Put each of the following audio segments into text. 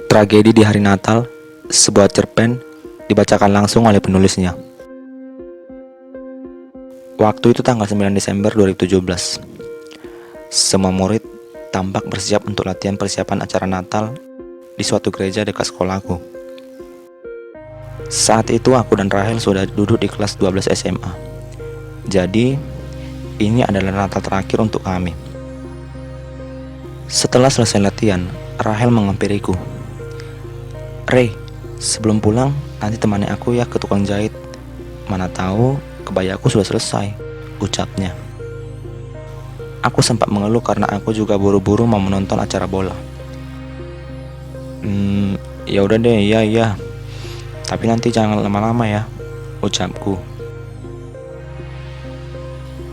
Tragedi di Hari Natal, sebuah cerpen dibacakan langsung oleh penulisnya. Waktu itu tanggal 9 Desember 2017. Semua murid tampak bersiap untuk latihan persiapan acara Natal di suatu gereja dekat sekolahku. Saat itu aku dan Rahel sudah duduk di kelas 12 SMA. Jadi, ini adalah Natal terakhir untuk kami. Setelah selesai latihan, Rahel menghampiriku. "Rey, sebelum pulang nanti temani aku ya ke tukang jahit. Mana tahu kebayaku sudah selesai," ucapnya. Aku sempat mengeluh karena aku juga buru-buru mau menonton acara bola. Ya udah deh, iya. Tapi nanti jangan lama-lama ya," ucapku.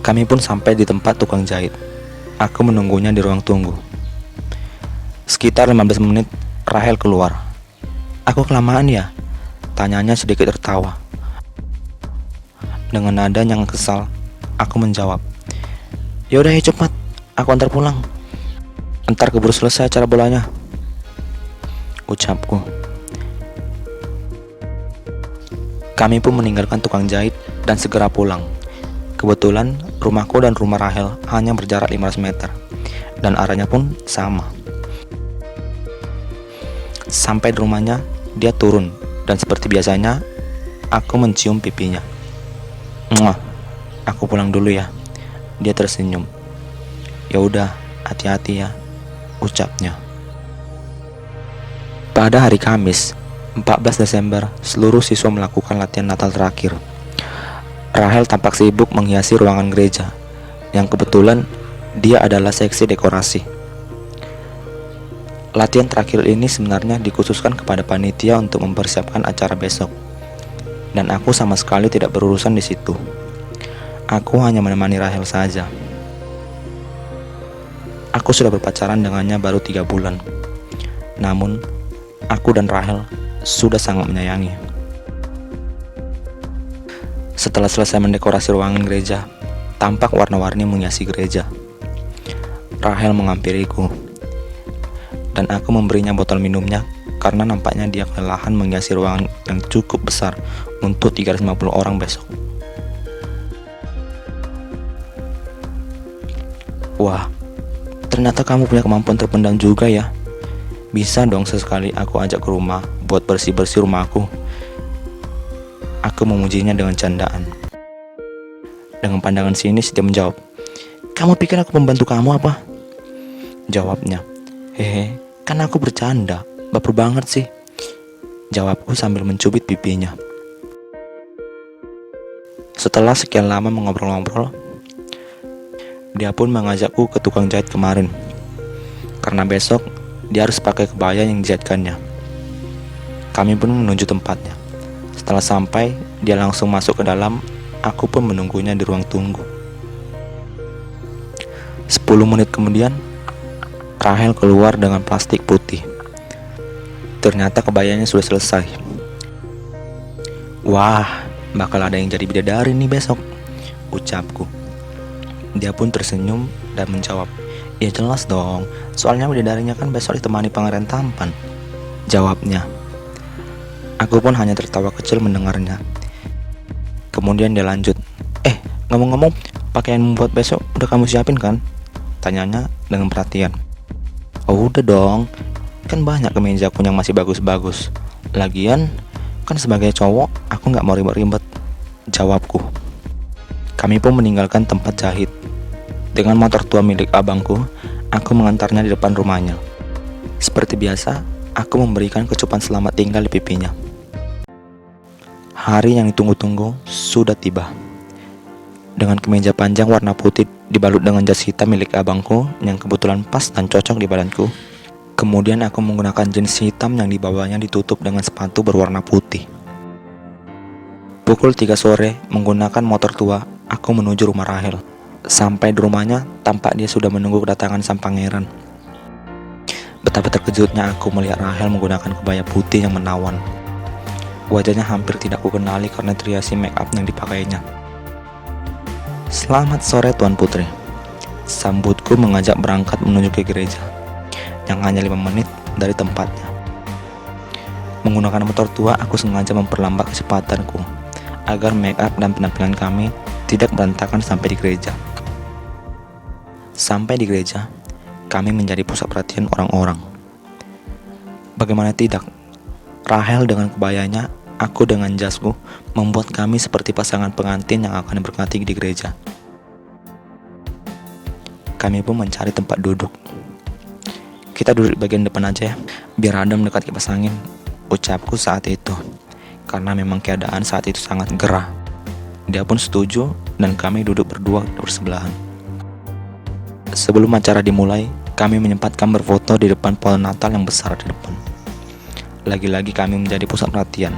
Kami pun sampai di tempat tukang jahit. Aku menunggunya di ruang tunggu. Sekitar 15 menit, Rahel keluar. "Aku kelamaan ya?" tanyanya sedikit tertawa. Dengan nada yang kesal, aku menjawab, "Yaudah ya cepat, aku antar pulang. Entar keburu selesai acara bolanya," ucapku. Kami pun meninggalkan tukang jahit dan segera pulang. Kebetulan rumahku dan rumah Rahel hanya berjarak 500 meter, dan arahnya pun sama. Sampai di rumahnya, dia turun, dan seperti biasanya, aku mencium pipinya. "Muah, aku pulang dulu ya," dia tersenyum. "Ya udah, hati-hati ya," ucapnya. Pada hari Kamis, 14 Desember, seluruh siswa melakukan latihan Natal terakhir. Rahel tampak sibuk menghiasi ruangan gereja, yang kebetulan dia adalah seksi dekorasi. Latihan terakhir ini sebenarnya dikhususkan kepada panitia untuk mempersiapkan acara besok, dan aku sama sekali tidak berurusan di situ. Aku hanya menemani Rahel saja. Aku sudah berpacaran dengannya baru 3 bulan. Namun, aku dan Rahel sudah sangat menyayangi. Setelah selesai mendekorasi ruangan gereja, tampak warna-warni menghiasi gereja. Rahel menghampiriku, dan aku memberinya botol minumnya karena nampaknya dia kelelahan menghiasi ruangan yang cukup besar untuk 350 orang besok. "Wah, ternyata kamu punya kemampuan terpendam juga ya. Bisa dong sesekali aku ajak ke rumah buat bersih-bersih rumahku," aku memujinya dengan candaan. Dengan pandangan sinis dia menjawab, "Kamu pikir aku pembantu kamu apa?" Jawabnya, "Hehe, kan aku bercanda, baper banget sih," jawabku sambil mencubit pipinya. Setelah sekian lama mengobrol-ngobrol, dia pun mengajakku ke tukang jahit kemarin, karena besok dia harus pakai kebaya yang dijahitkannya. Kami pun menuju tempatnya. Setelah sampai, dia langsung masuk ke dalam. Aku pun menunggunya di ruang tunggu. 10 menit kemudian, Rahel keluar dengan plastik putih. Ternyata kebayanya sudah selesai. "Wah, bakal ada yang jadi bidadari nih besok," ucapku. Dia pun tersenyum dan menjawab, "Ya jelas dong, soalnya bidadarinya kan besok ditemani pangeran tampan," jawabnya. Aku pun hanya tertawa kecil mendengarnya. Kemudian dia lanjut, ngomong-ngomong, pakaian buat besok udah kamu siapin kan?" tanyanya dengan perhatian. "Oh udah dong, kan banyak kemejaku yang masih bagus-bagus. Lagian, kan sebagai cowok aku gak mau ribet-ribet," jawabku. Kami pun meninggalkan tempat jahit. Dengan motor tua milik abangku, aku mengantarnya di depan rumahnya. Seperti biasa, aku memberikan kecupan selamat tinggal di pipinya. Hari yang ditunggu-tunggu sudah tiba. Dengan kemeja panjang warna putih dibalut dengan jas hitam milik abangku yang kebetulan pas dan cocok di badanku. Kemudian aku menggunakan jeans hitam yang dibawahnya ditutup dengan sepatu berwarna putih. Pukul 3 sore, menggunakan motor tua, aku menuju rumah Rahel. Sampai di rumahnya, tampak dia sudah menunggu kedatangan sang pangeran. Betapa terkejutnya aku melihat Rahel menggunakan kebaya putih yang menawan. Wajahnya hampir tidak kukenali karena terhiasi make up yang dipakainya. Selamat sore Tuan Putri. Sambutku mengajak berangkat menuju ke gereja yang hanya 5 menit dari tempatnya. Menggunakan motor tua, aku sengaja memperlambat kecepatanku agar make up dan penampilan kami tidak berantakan sampai di gereja. Sampai di gereja, kami menjadi pusat perhatian orang-orang. Bagaimana tidak, Rahel dengan kebayanya, aku dengan jasku, membuat kami seperti pasangan pengantin yang akan diberkati di gereja. Kami pun mencari tempat duduk. Kita duduk di bagian depan aja ya, biar adem dekat kipas angin, ucapku saat itu. Karena memang keadaan saat itu sangat gerah. Dia pun setuju dan kami duduk berdua bersebelahan. Sebelum acara dimulai, kami menyempatkan berfoto di depan pohon Natal yang besar di depan. Lagi-lagi kami menjadi pusat perhatian.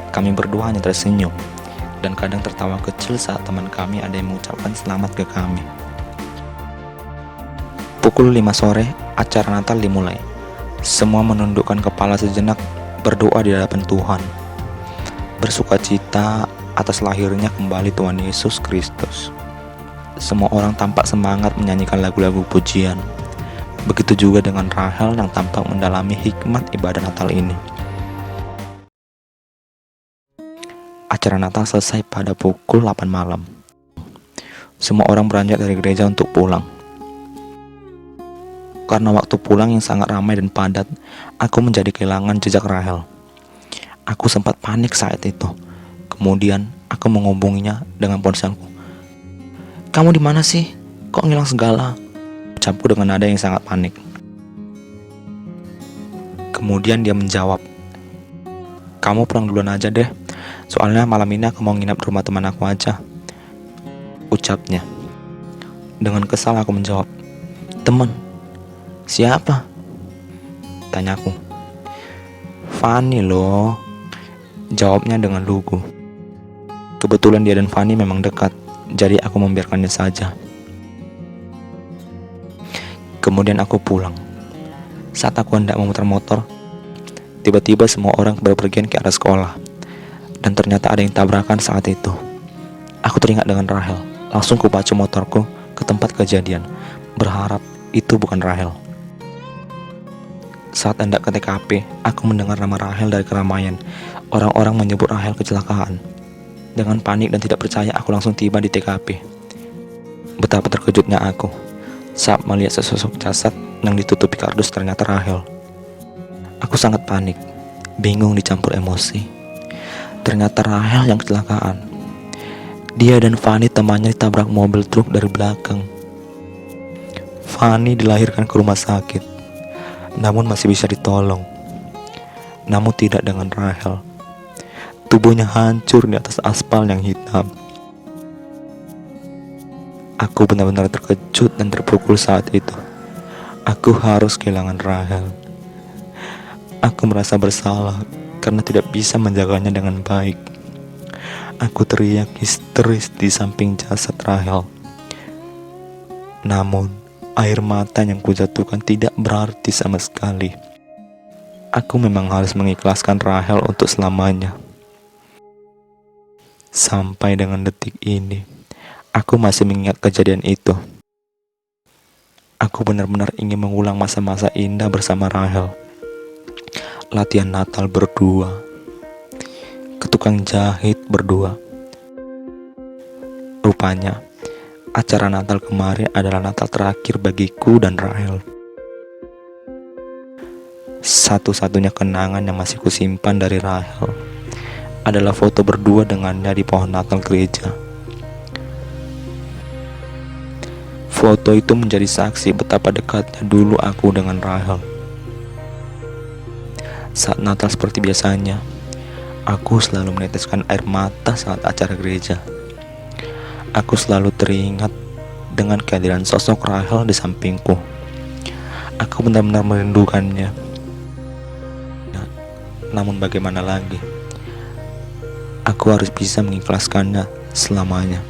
Kami berdua hanya tersenyum dan kadang tertawa kecil saat teman kami ada yang mengucapkan selamat ke kami. Pukul 5 sore, acara Natal dimulai. Semua menundukkan kepala sejenak, berdoa di hadapan Tuhan. Bersukacita atas lahirnya kembali Tuhan Yesus Kristus. Semua orang tampak semangat menyanyikan lagu-lagu pujian. Begitu juga dengan Rahel yang tampak mendalami hikmat ibadah Natal ini. Acara Natal selesai pada pukul 8 malam. Semua orang beranjak dari gereja untuk pulang. Karena waktu pulang yang sangat ramai dan padat, aku menjadi kehilangan jejak Rahel. Aku sempat panik saat itu. Kemudian aku menghubunginya dengan ponselku. "Kamu di mana sih? Kok ngilang segala?" ucapku dengan nada yang sangat panik. Kemudian dia menjawab, "Kamu pulang duluan aja deh. Soalnya malam ini aku mau nginap di rumah teman aku aja," ucapnya. Dengan kesal aku menjawab, "Teman? Siapa?" tanyaku. "Fanny loh," jawabnya dengan lugu. Kebetulan dia dan Fanny memang dekat, jadi aku membiarkannya saja. Kemudian aku pulang. Saat aku hendak memutar motor, tiba-tiba semua orang berpergian ke arah sekolah. Dan ternyata ada yang tabrakan saat itu. Aku teringat dengan Rahel. Langsung kupacu motorku ke tempat kejadian, berharap itu bukan Rahel. Saat hendak ke TKP, aku mendengar nama Rahel dari keramaian. Orang-orang menyebut Rahel kecelakaan. Dengan panik dan tidak percaya, aku langsung tiba di TKP. Betapa terkejutnya aku saat melihat sesosok jasad yang ditutupi kardus ternyata Rahel. Aku sangat panik, bingung dicampur emosi. Ternyata Rahel yang kecelakaan. Dia dan Fanny temannya ditabrak mobil truk dari belakang. Fanny dilahirkan ke rumah sakit, namun masih bisa ditolong. Namun tidak dengan Rahel. Tubuhnya hancur di atas aspal yang hitam. Aku benar-benar terkejut dan terpukul saat itu. Aku harus kehilangan Rahel. Aku merasa bersalah karena tidak bisa menjaganya dengan baik. Aku teriak histeris di samping jasad Rahel. Namun, air mata yang kujatuhkan tidak berarti sama sekali. Aku memang harus mengikhlaskan Rahel untuk selamanya. Sampai dengan detik ini, aku masih mengingat kejadian itu. Aku benar-benar ingin mengulang masa-masa indah bersama Rahel. Latihan Natal berdua, ke tukang jahit berdua. Rupanya, acara Natal kemarin adalah Natal terakhir bagiku dan Rahel. Satu-satunya kenangan yang masih kusimpan dari Rahel adalah foto berdua dengannya di pohon Natal gereja. Foto itu menjadi saksi betapa dekatnya dulu aku dengan Rahel. Saat Natal seperti biasanya, aku selalu meneteskan air mata saat acara gereja. Aku selalu teringat dengan kehadiran sosok Rahel di sampingku. Aku benar-benar merindukannya. Namun bagaimana lagi? Aku harus bisa mengikhlaskannya selamanya.